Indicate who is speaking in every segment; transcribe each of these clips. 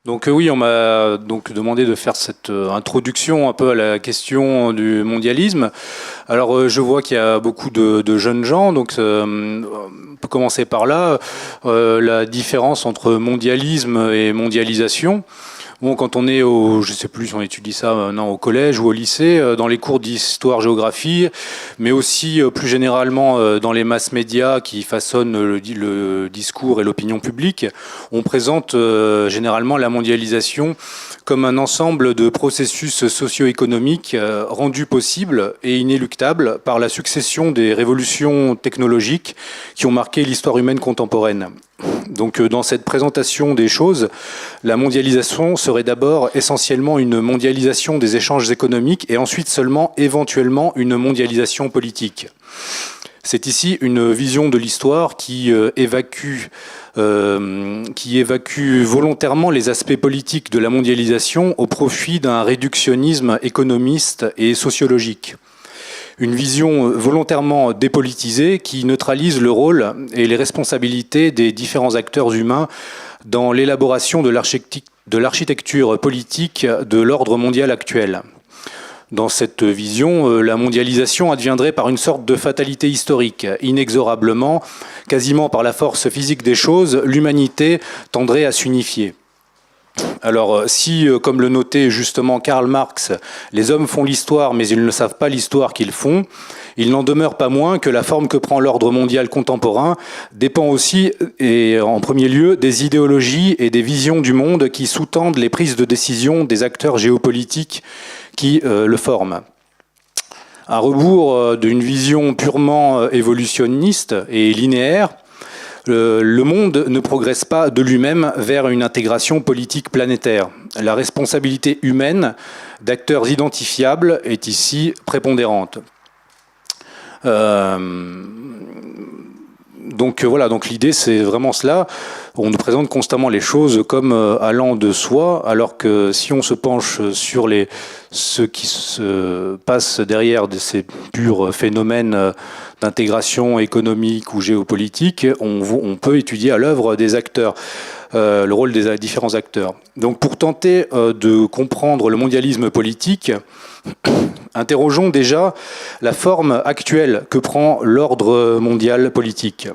Speaker 1: Donc oui, on m'a donc demandé de faire cette introduction un peu à la question du mondialisme. Alors je vois qu'il y a beaucoup de jeunes gens, donc on peut commencer par là. La différence entre mondialisme et mondialisation. Bon, quand on est je sais plus si on étudie ça maintenant au collège ou au lycée, dans les cours d'histoire-géographie, mais aussi plus généralement dans les masses médias qui façonnent le discours et l'opinion publique, on présente généralement la mondialisation comme un ensemble de processus socio-économiques rendus possibles et inéluctables par la succession des révolutions technologiques qui ont marqué l'histoire humaine contemporaine. Donc dans cette présentation des choses, la mondialisation serait d'abord essentiellement une mondialisation des échanges économiques et ensuite seulement éventuellement une mondialisation politique. C'est ici une vision de l'histoire qui évacue volontairement les aspects politiques de la mondialisation au profit d'un réductionnisme économiste et sociologique. Une vision volontairement dépolitisée qui neutralise le rôle et les responsabilités des différents acteurs humains dans l'élaboration de l'architecture politique de l'ordre mondial actuel. Dans cette vision, la mondialisation adviendrait par une sorte de fatalité historique. Inexorablement, quasiment par la force physique des choses, l'humanité tendrait à s'unifier. Alors si, comme le notait justement Karl Marx, les hommes font l'histoire mais ils ne savent pas l'histoire qu'ils font, il n'en demeure pas moins que la forme que prend l'ordre mondial contemporain dépend aussi, et en premier lieu, des idéologies et des visions du monde qui sous-tendent les prises de décision des acteurs géopolitiques qui le forment. À rebours d'une vision purement évolutionniste et linéaire, le monde ne progresse pas de lui-même vers une intégration politique planétaire. La responsabilité humaine d'acteurs identifiables est ici prépondérante. Donc voilà, donc l'idée c'est vraiment cela. On nous présente constamment les choses comme allant de soi, alors que si on se penche sur ce qui se passe derrière ces purs phénomènes d'intégration économique ou géopolitique, on peut étudier à l'œuvre des acteurs, le rôle des différents acteurs. Donc pour tenter de comprendre le mondialisme politique, interrogeons déjà la forme actuelle que prend l'ordre mondial politique.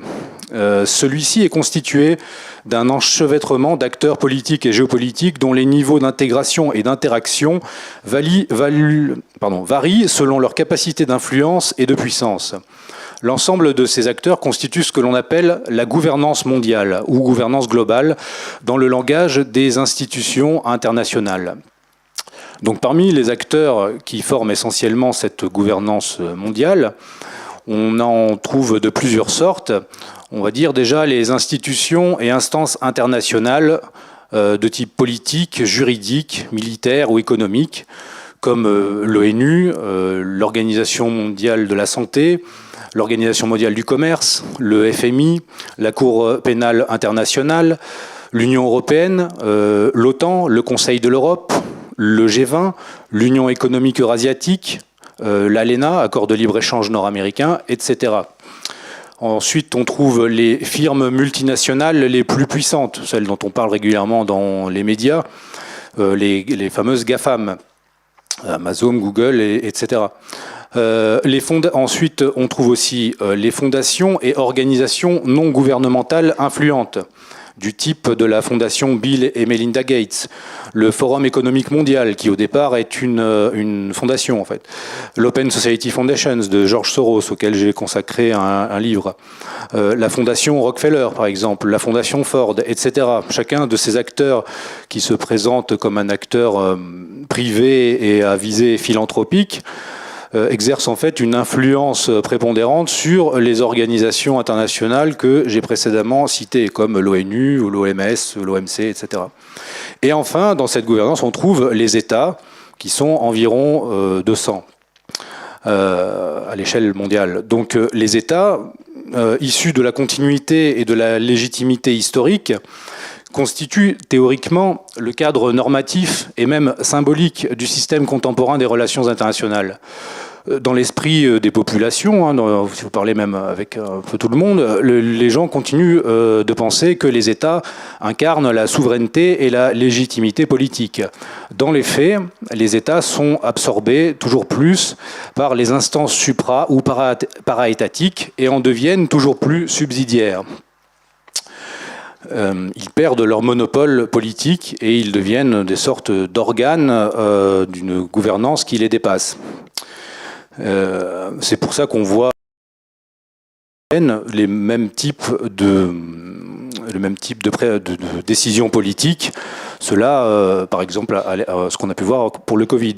Speaker 1: Celui-ci est constitué d'un enchevêtrement d'acteurs politiques et géopolitiques dont les niveaux d'intégration et d'interaction varient selon leur capacité d'influence et de puissance. L'ensemble de ces acteurs constitue ce que l'on appelle la gouvernance mondiale ou gouvernance globale dans le langage des institutions internationales. Donc parmi les acteurs qui forment essentiellement cette gouvernance mondiale, on en trouve de plusieurs sortes. On va dire déjà les institutions et instances internationales de type politique, juridique, militaire ou économique, comme l'ONU, l'Organisation mondiale de la santé, l'Organisation mondiale du commerce, le FMI, la Cour pénale internationale, l'Union européenne, l'OTAN, le Conseil de l'Europe, le G20, l'Union économique eurasiatique, l'ALENA, accord de libre-échange nord-américain, etc. Ensuite, on trouve les firmes multinationales les plus puissantes, celles dont on parle régulièrement dans les médias, les fameuses GAFAM, Amazon, Google, etc. Ensuite, on trouve aussi les fondations et organisations non gouvernementales influentes, du type de la fondation Bill et Melinda Gates, le Forum économique mondial, qui au départ est une fondation en fait, l'Open Society Foundations de George Soros, auquel j'ai consacré un livre, la fondation Rockefeller par exemple, la fondation Ford, etc. Chacun de ces acteurs qui se présentent comme un acteur privé et à visée philanthropique exerce en fait une influence prépondérante sur les organisations internationales que j'ai précédemment citées, comme l'ONU, ou l'OMS, l'OMC, etc. Et enfin, dans cette gouvernance, on trouve les États, qui sont environ 200 à l'échelle mondiale. Donc les États, issus de la continuité et de la légitimité historique, constitue théoriquement le cadre normatif et même symbolique du système contemporain des relations internationales. dans l'esprit des populations, hein, si vous parlez même avec un peu tout le monde, les gens continuent de penser que les États incarnent la souveraineté et la légitimité politique. Dans les faits, les États sont absorbés toujours plus par les instances supra- ou para-étatiques et en deviennent toujours plus subsidiaires. Ils perdent leur monopole politique et ils deviennent des sortes d'organes d'une gouvernance qui les dépasse. C'est pour ça qu'on voit les mêmes types de décisions politiques. Cela, par exemple, ce qu'on a pu voir pour le Covid.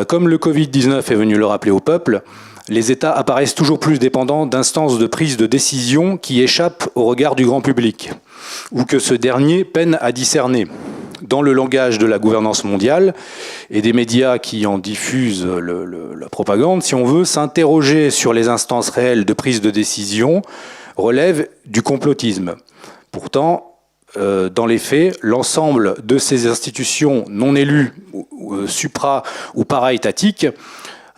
Speaker 1: Comme le Covid-19 est venu le rappeler au peuple, les États apparaissent toujours plus dépendants d'instances de prise de décision qui échappent au regard du grand public, ou que ce dernier peine à discerner. Dans le langage de la gouvernance mondiale et des médias qui en diffusent la propagande, si on veut, s'interroger sur les instances réelles de prise de décision relève du complotisme. Pourtant, dans les faits, l'ensemble de ces institutions non élues, supra- ou para-étatiques,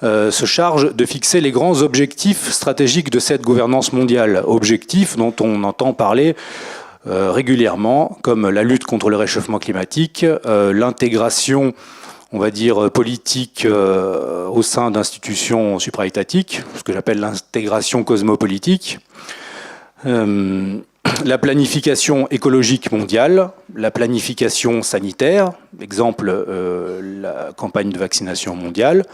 Speaker 1: se charge de fixer les grands objectifs stratégiques de cette gouvernance mondiale, objectifs dont on entend parler régulièrement, comme la lutte contre le réchauffement climatique, l'intégration, on va dire, politique au sein d'institutions supraétatiques, ce que j'appelle l'intégration cosmopolitique, la planification écologique mondiale, la planification sanitaire, exemple la campagne de vaccination mondiale,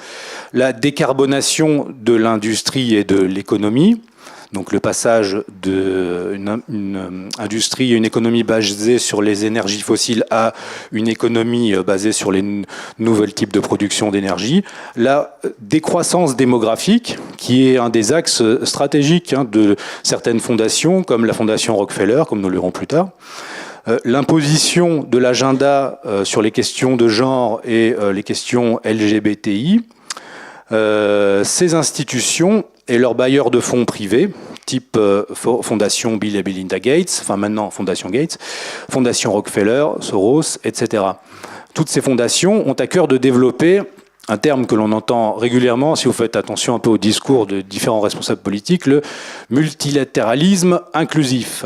Speaker 1: la décarbonation de l'industrie et de l'économie, donc le passage d'une industrie et une économie basée sur les énergies fossiles à une économie basée sur les nouveaux types de production d'énergie. La décroissance démographique, qui est un des axes stratégiques de certaines fondations, comme la fondation Rockefeller, comme nous le verrons plus tard. L'imposition de l'agenda sur les questions de genre et les questions LGBTI. Ces institutions et leurs bailleurs de fonds privés, type Fondation Bill et Melinda Gates, enfin maintenant Fondation Gates, Fondation Rockefeller, Soros, etc. Toutes ces fondations ont à cœur de développer un terme que l'on entend régulièrement, si vous faites attention un peu au discours de différents responsables politiques, le multilatéralisme inclusif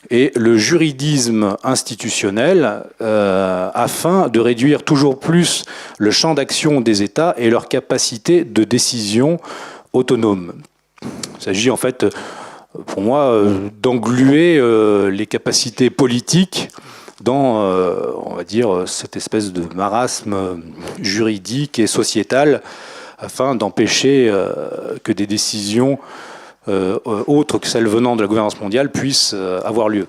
Speaker 1: et le juridisme institutionnel afin de réduire toujours plus le champ d'action des États et leur capacité de décision autonome. Il s'agit en fait, pour moi, d'engluer les capacités politiques dans, on va dire, cette espèce de marasme juridique et sociétal afin d'empêcher que des décisions autres que celles venant de la gouvernance mondiale puissent avoir lieu.